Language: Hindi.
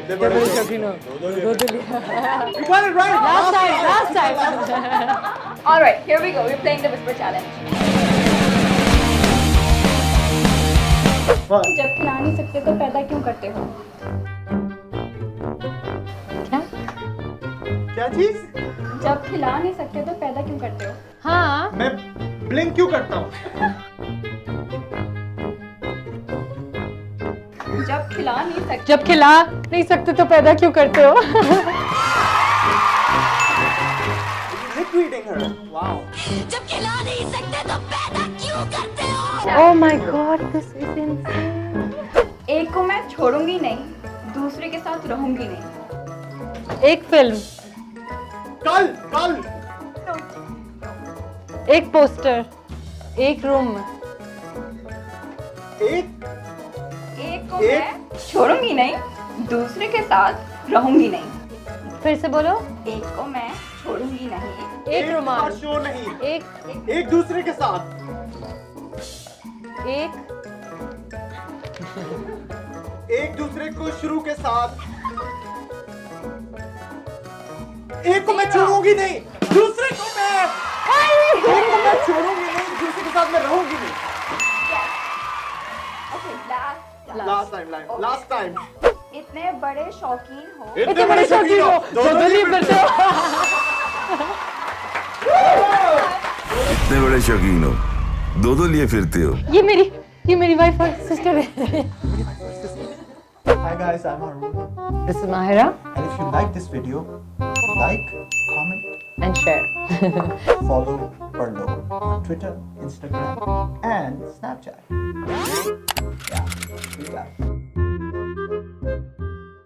इतने बड़े शौकीन हो। दो तो लिया। You got it right. Last time. Alright, here we go. We're playing the whisper challenge. What? जब खिला नहीं सकते तो पैदा क्यों करते हो? क्या? क्या चीज? जब खिला नहीं सकते तो पैदा क्यों करते हो? हाँ। मैं ब्लिंक क्यों करता हूँ? जब खिला नहीं सकते जब खिला नहीं सकते तो पैदा क्यों करते हो? Lip reading her. Wow. जब खिला नहीं सकते तो पैदा क्यों करते हो? Oh my God, this is insane. एक को मैं छोड़ूंगी नहीं, दूसरे के साथ रहूंगी नहीं। एक फिल्म, कल एक पोस्टर, एक रूम, एक एक को मैं छोड़ूंगी नहीं, दूसरे के साथ रहूंगी नहीं। फिर से बोलो। एक को मैं छोड़ूंगी नहीं, एक रोमांस, शो नहीं, एक एक दूसरे के साथ, एक दूसरे को शुरू के साथ, एक को मैं छोड़ूंगी नहीं, दूसरे को मैं छोड़ूंगी नहीं, दूसरे के साथ मैं रहूंगी नहीं। Okay, Last time. इतने बड़े शौकीन हो, इतने बड़े शौकीन हो, दो लिए फिरते हो। इतने बड़े शौकीन हो, दो लिए फिरते हो। ये मेरी वाइफ और सिस्टर है। Hi guys, I'm Arun. This is Mahira And if you like this video, like, comment, and share. follow Perlo on Twitter, Instagram, and Snapchat. Yeah, do that.